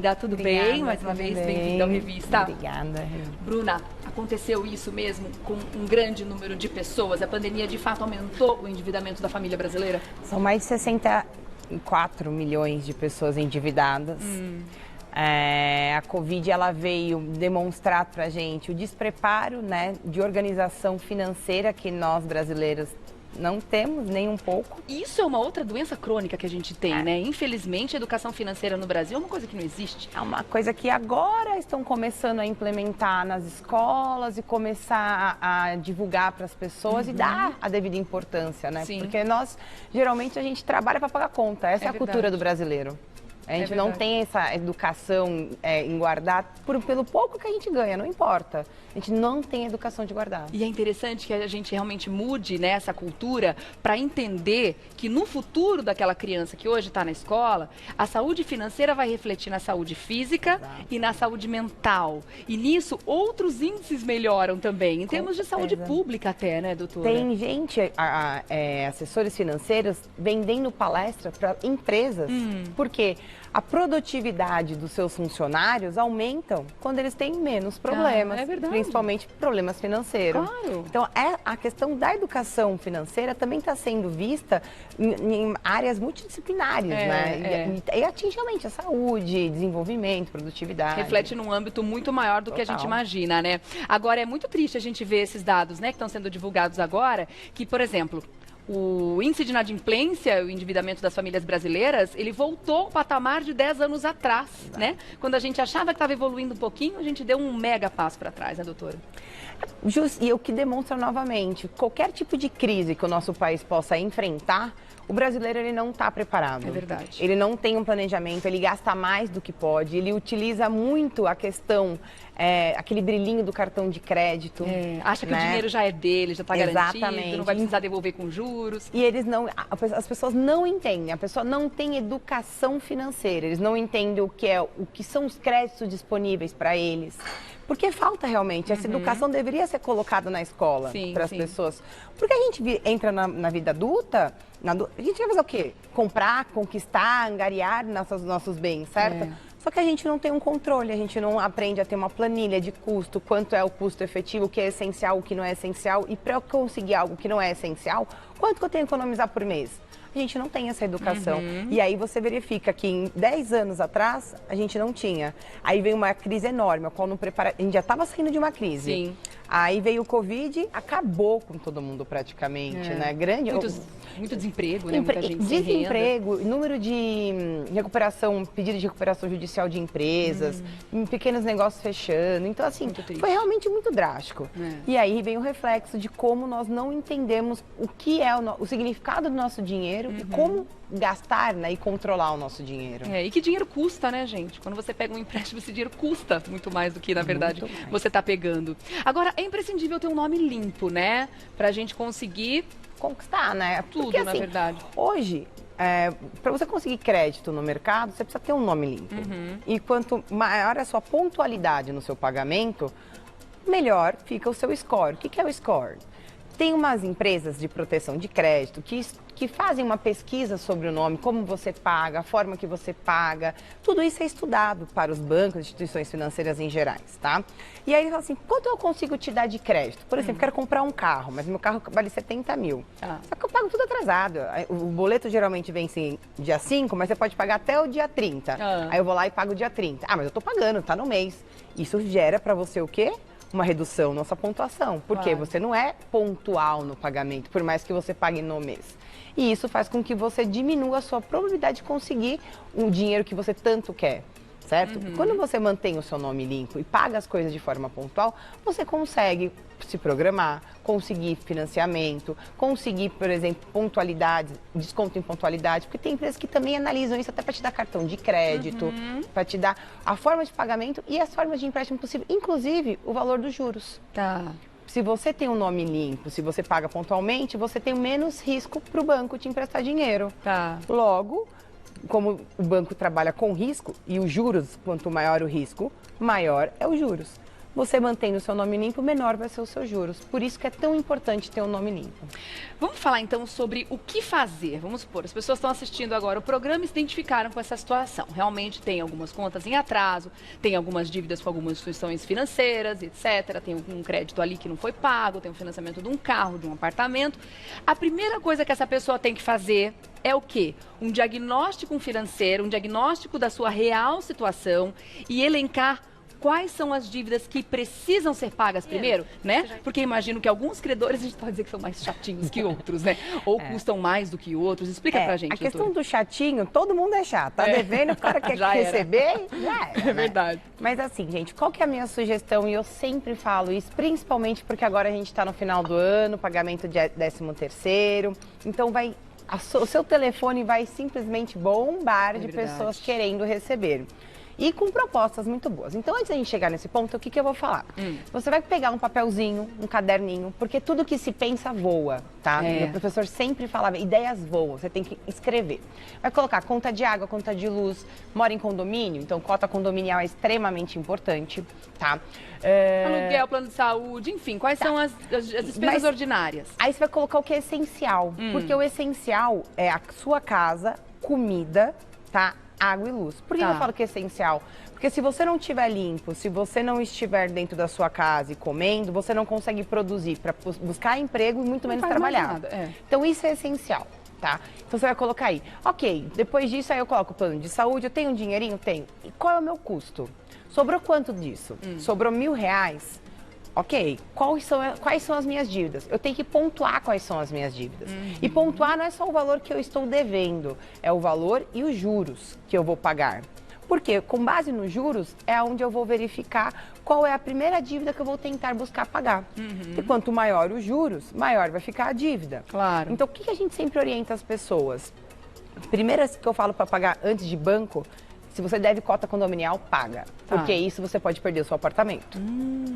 Dá tudo Obrigada, bem? Mais uma tudo vez, bem. bem-vinda ao Revista. Obrigada. Bruna, aconteceu isso mesmo com um grande número de pessoas? A pandemia de fato aumentou o endividamento da família brasileira? São mais de 64 milhões de pessoas endividadas. A Covid ela veio demonstrar para a gente o despreparo, né, de organização financeira que nós brasileiros não temos nem um pouco. Isso é uma outra doença crônica que a gente tem, né? Infelizmente, a educação financeira no Brasil é uma coisa que não existe. É uma coisa que agora estão começando a implementar nas escolas e começar a divulgar para as pessoas e dar a devida importância, né? Sim. Porque geralmente, a gente trabalha para pagar conta. Essa é a verdade. cultura do brasileiro. A gente não tem essa educação em guardar pelo pouco que a gente ganha, não importa. A gente não tem educação de guardar. E é interessante que a gente realmente mude, né, essa cultura para entender que no futuro daquela criança que hoje está na escola, a saúde financeira vai refletir na saúde física e na saúde mental. E nisso outros índices melhoram também, em termos de saúde pública até, né, doutora? Tem gente, assessores financeiros, vendendo palestra para empresas. Por quê? A produtividade dos seus funcionários aumentam quando eles têm menos problemas, é verdade. principalmente problemas financeiros. Claro. Então, a questão da educação financeira também está sendo vista em áreas multidisciplinares, né? E atinge realmente a saúde, desenvolvimento, produtividade. Reflete num âmbito muito maior do que a gente imagina, né? Agora, é muito triste a gente ver esses dados, né, que estão sendo divulgados agora, que, por exemplo, o índice de inadimplência, o endividamento das famílias brasileiras, ele voltou ao patamar de 10 anos atrás, né? Quando a gente achava que estava evoluindo um pouquinho, a gente deu um mega passo para trás, né, doutora? E o que demonstra novamente, qualquer tipo de crise que o nosso país possa enfrentar, o brasileiro ele não está preparado. É verdade. Ele não tem um planejamento, ele gasta mais do que pode, ele utiliza muito a questão, aquele brilhinho do cartão de crédito. Acha que o dinheiro já é dele, já está garantido, não vai precisar devolver com juros. E as pessoas não entendem, a pessoa não tem educação financeira, eles não entendem o que são os créditos disponíveis para eles. Porque falta realmente, essa educação deveria ser colocada na escola para as pessoas. Porque a gente entra na vida adulta, a gente quer fazer o quê? Comprar, conquistar, angariar nossos bens, certo? Só que a gente não tem um controle, a gente não aprende a ter uma planilha de custo, quanto é o custo efetivo, o que é essencial, o que não é essencial. E para eu conseguir algo que não é essencial, quanto que eu tenho que economizar por mês? A gente não tem essa educação. E aí você verifica que em 10 anos atrás, a gente não tinha. Aí veio uma crise enorme, a qual não prepara... A gente já estava saindo de uma crise. Sim. Aí veio o Covid, acabou com todo mundo praticamente, né? Muito desemprego, né? Muita gente sem desemprego, número de recuperação, pedido de recuperação judicial de empresas, pequenos negócios fechando. Então, assim, foi realmente muito drástico. E aí vem o reflexo de como nós não entendemos o que é o significado do nosso dinheiro e como gastar, né, e controlar o nosso dinheiro. E que dinheiro custa, né, gente? Quando você pega um empréstimo, esse dinheiro custa muito mais do que, na verdade, você está pegando. Agora, é imprescindível ter um nome limpo, né? Pra gente conseguir conquistar, né? Tudo, porque, na assim, verdade. Hoje, para você conseguir crédito no mercado, você precisa ter um nome limpo. E quanto maior a sua pontualidade no seu pagamento, melhor fica o seu score. O que é o score? Tem umas empresas de proteção de crédito que fazem uma pesquisa sobre o nome, como você paga, a forma que você paga. Tudo isso é estudado para os bancos, instituições financeiras em gerais, tá? E aí eles falam assim, quanto eu consigo te dar de crédito? Por exemplo, quero comprar um carro, mas meu carro vale 70 mil. Só que eu pago tudo atrasado. O boleto geralmente vence dia 5, mas você pode pagar até o dia 30. Aí eu vou lá e pago dia 30. Mas eu tô pagando, tá no mês. Isso gera para você o quê? Uma redução na sua pontuação. Porque você não é pontual no pagamento, por mais que você pague no mês. E isso faz com que você diminua a sua probabilidade de conseguir o dinheiro que você tanto quer, certo? Quando você mantém o seu nome limpo e paga as coisas de forma pontual, você consegue se programar, conseguir financiamento, conseguir, por exemplo, pontualidade, desconto em pontualidade, porque tem empresas que também analisam isso até para te dar cartão de crédito, para te dar a forma de pagamento e as formas de empréstimo possível, inclusive o valor dos juros. Se você tem um nome limpo, se você paga pontualmente, você tem menos risco para o banco te emprestar dinheiro. Logo, como o banco trabalha com risco e os juros, quanto maior o risco, maior é os juros. você mantendo o seu nome limpo, menor vai ser os seus juros. Por isso que é tão importante ter um nome limpo. Vamos falar então sobre o que fazer. Vamos supor, as pessoas estão assistindo agora o programa e se identificaram com essa situação. Realmente tem algumas contas em atraso, tem algumas dívidas com algumas instituições financeiras, etc. Tem um crédito ali que não foi pago, tem um financiamento de um carro, de um apartamento. A primeira coisa que essa pessoa tem que fazer é o quê? Um diagnóstico financeiro, um diagnóstico da sua real situação e elencar quais são as dívidas que precisam ser pagas primeiro, né? Porque imagino que alguns credores, a gente pode dizer que são mais chatinhos que outros, né? Ou custam mais do que outros. Explica pra gente, a questão doutora. do chatinho, todo mundo é chato. Tá devendo, o cara quer receber, já era, É verdade. Mas assim, gente, qual que é a minha sugestão? E eu sempre falo isso, principalmente porque agora a gente tá no final do ano, pagamento de 13º. Então o seu telefone vai simplesmente bombar de pessoas querendo receber. E com propostas muito boas. Então, antes da gente chegar nesse ponto, o que eu vou falar? Você vai pegar um papelzinho, um caderninho, porque tudo que se pensa voa, tá? Meu professor sempre falava, ideias voam, você tem que escrever. Vai colocar conta de água, conta de luz, mora em condomínio, então cota condominial é extremamente importante, tá? Aluguel, plano de saúde, enfim, quais são as despesas ordinárias? Aí você vai colocar o que é essencial, porque o essencial é a sua casa, comida, tá? Água e luz. Por que eu falo que é essencial? Porque se você não estiver limpo, se você não estiver dentro da sua casa e comendo, você não consegue produzir para buscar emprego e muito menos trabalhar. Então isso é essencial, tá? Então você vai colocar aí, ok, depois disso aí eu coloco o plano de saúde, eu tenho um dinheirinho? Tenho. E qual é o meu custo? Sobrou quanto disso? Sobrou R$1.000? Ok, quais são as minhas dívidas? Eu tenho que pontuar quais são as minhas dívidas. E pontuar não é só o valor que eu estou devendo, é o valor e os juros que eu vou pagar. Porque com base nos juros é onde eu vou verificar qual é a primeira dívida que eu vou tentar buscar pagar. E quanto maior os juros, maior vai ficar a dívida. Claro. Então o que a gente sempre orienta as pessoas? Primeira que eu falo para pagar antes de banco, se você deve cota condominial, paga. Porque isso você pode perder o seu apartamento.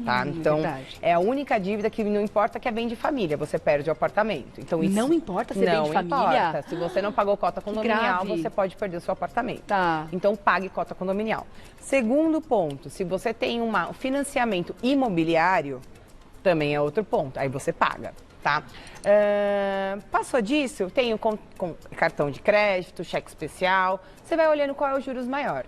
Tá? Então, é a única dívida que não importa que é bem de família, você perde o apartamento. Então, isso não importa se é bem de família? Não importa. Se você não pagou cota condominial, você pode perder o seu apartamento. Tá. Então, pague cota condominial. Segundo ponto, se você tem um financiamento imobiliário, também é outro ponto. Aí você paga. Tá? Passou disso, tenho com cartão de crédito, cheque especial, você vai olhando qual é os juros maior.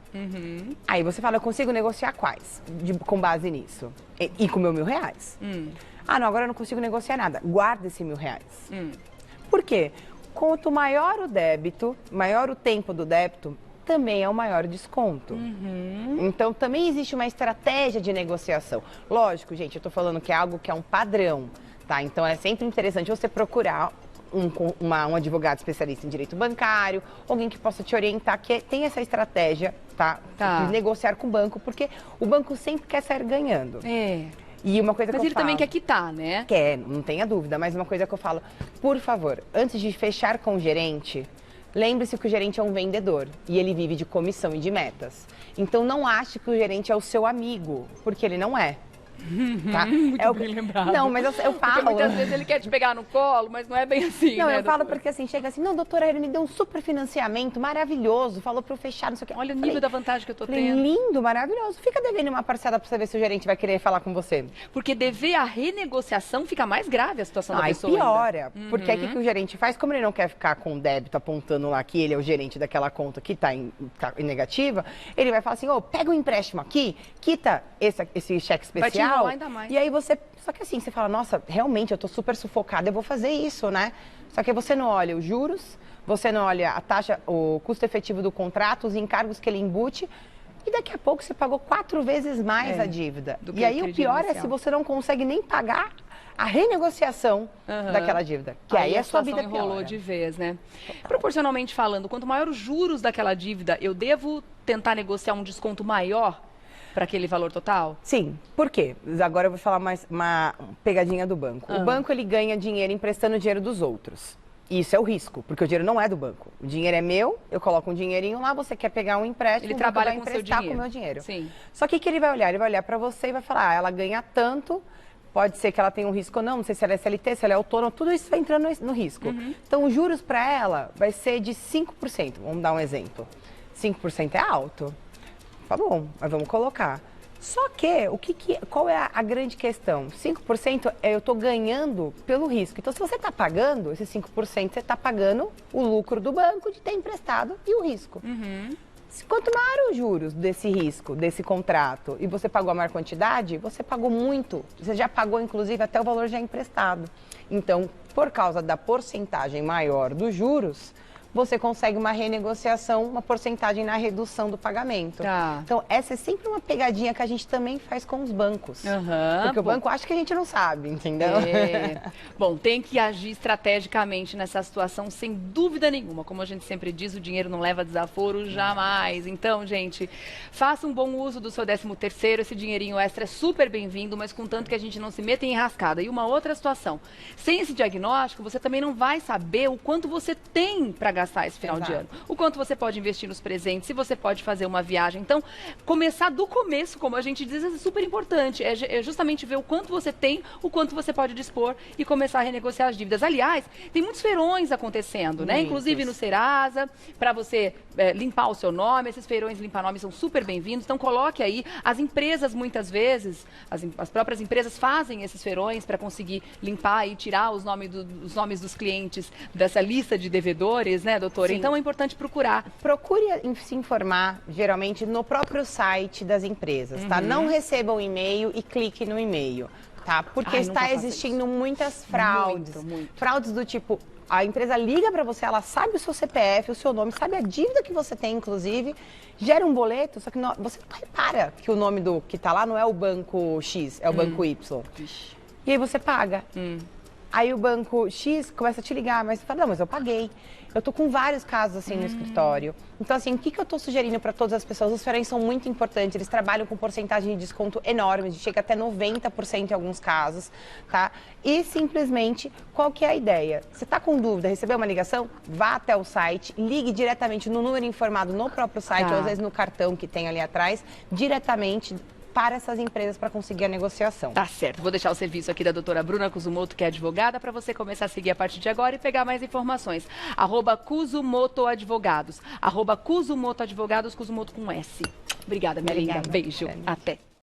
Aí você fala, eu consigo negociar quais com base nisso? E com meu R$1.000. Ah, não, agora eu não consigo negociar nada. Guarda esse R$1.000. Por quê? Quanto maior o débito, maior o tempo do débito, também é o maior desconto. Então, também existe uma estratégia de negociação. Lógico, gente, eu tô falando que é algo que é um padrão. Tá, então é sempre interessante você procurar um advogado especialista em direito bancário, alguém que possa te orientar, que tem essa estratégia, tá? De negociar com o banco, porque o banco sempre quer sair ganhando. E uma coisa que eu falo... Mas ele também quer quitar, né? Quer, não tenha dúvida, mas uma coisa que eu falo, por favor, antes de fechar com o gerente, lembre-se que o gerente é um vendedor e ele vive de comissão e de metas. Então não ache que o gerente é o seu amigo, porque ele não é. Tá? Muito bem lembrado. Não, mas eu falo... Porque muitas vezes ele quer te pegar no colo, mas não é bem assim, não, né, eu falo porque assim, chega assim, não, doutora, ele me deu um super financiamento maravilhoso, falou pra eu fechar, não sei o que. Olha o nível da vantagem que eu tô tendo. Lindo, maravilhoso. Fica devendo uma parcela pra você ver se o gerente vai querer falar com você. Porque dever a renegociação fica mais grave a situação da pessoa piora. Porque aí o que o gerente faz? Como ele não quer ficar com o débito apontando lá que ele é o gerente daquela conta que tá em negativa, ele vai falar assim, pega um empréstimo aqui, quita esse cheque especial. Vai te enrolar ainda mais. E aí só que assim, você fala, nossa, realmente eu tô super sufocada, eu vou fazer isso, né? Só que você não olha os juros, você não olha a taxa, o custo efetivo do contrato, os encargos que ele embute, e daqui a pouco você pagou 4 vezes mais a dívida. E aí o pior é se você não consegue nem pagar a renegociação daquela dívida. Que aí a sua vida enrolou de vez, né? Proporcionalmente falando, quanto maior os juros daquela dívida, eu devo tentar negociar um desconto maior para aquele valor total? Sim. Por quê? Agora eu vou falar mais uma pegadinha do banco. O banco, ele ganha dinheiro emprestando dinheiro dos outros. Isso é o risco, porque o dinheiro não é do banco. O dinheiro é meu, eu coloco um dinheirinho lá, você quer pegar um empréstimo, ele trabalha vai emprestar com o meu dinheiro. Sim. Só que o que ele vai olhar? Ele vai olhar para você e vai falar, ela ganha tanto, pode ser que ela tenha um risco ou não sei se ela é CLT, se ela é autônoma, tudo isso vai entrando no risco. Então, os juros para ela vai ser de 5%. Vamos dar um exemplo. 5% é alto. Tá bom, mas vamos colocar. Só que, qual é a grande questão? 5% eu estou ganhando pelo risco. Então, se você está pagando, esses 5%, você está pagando o lucro do banco de ter emprestado e o risco. Quanto maior os juros desse risco, desse contrato, e você pagou a maior quantidade, você pagou muito. Você já pagou, inclusive, até o valor já emprestado. Então, por causa da porcentagem maior dos juros, você consegue uma renegociação, uma porcentagem na redução do pagamento. Tá. Então, essa é sempre uma pegadinha que a gente também faz com os bancos. Porque o banco acha que a gente não sabe, entendeu? Bom, tem que agir estrategicamente nessa situação, sem dúvida nenhuma. Como a gente sempre diz, o dinheiro não leva desaforo jamais. Então, gente, faça um bom uso do seu 13º. Esse dinheirinho extra é super bem-vindo, mas contanto que a gente não se meta em enrascada. E uma outra situação, sem esse diagnóstico, você também não vai saber o quanto você tem para gastar esse final de ano. O quanto você pode investir nos presentes, se você pode fazer uma viagem. Então, começar do começo, como a gente diz, é super importante. É justamente ver o quanto você tem, o quanto você pode dispor e começar a renegociar as dívidas. Aliás, tem muitos feirões acontecendo, né? Inclusive no Serasa, para você limpar o seu nome. Esses feirões limpar nome são super bem-vindos. Então, coloque aí. As empresas, muitas vezes, as próprias empresas fazem esses feirões para conseguir limpar e tirar os nomes dos clientes dessa lista de devedores, né, doutora? Sim. Então é importante procurar. Procure se informar, geralmente, no próprio site das empresas, tá? Não receba um e-mail e clique no e-mail, tá? Porque está existindo muitas fraudes. Fraudes do tipo, a empresa liga para você, ela sabe o seu CPF, o seu nome, sabe a dívida que você tem, inclusive, gera um boleto, só que você não repara que o nome do que está lá não é o banco X, é o banco Y. E aí você paga. Aí o banco X começa a te ligar, mas você fala, não, mas eu paguei. Eu tô com vários casos assim no escritório. Então, assim, o que eu tô sugerindo para todas as pessoas? Os feirões são muito importantes, eles trabalham com porcentagem de desconto enorme, chega até 90% em alguns casos, tá? E simplesmente, qual que é a ideia? Você tá com dúvida, recebeu uma ligação? Vá até o site, ligue diretamente no número informado no próprio site, ou às vezes no cartão que tem ali atrás, diretamente para essas empresas para conseguir a negociação. Tá certo. Vou deixar o serviço aqui da doutora Bruna Kusumoto, que é advogada, para você começar a seguir a partir de agora e pegar mais informações. @Kusumoto Advogados. @Kusumoto Advogados, Kusumoto com S. Obrigada, minha linda. Beijo. Até.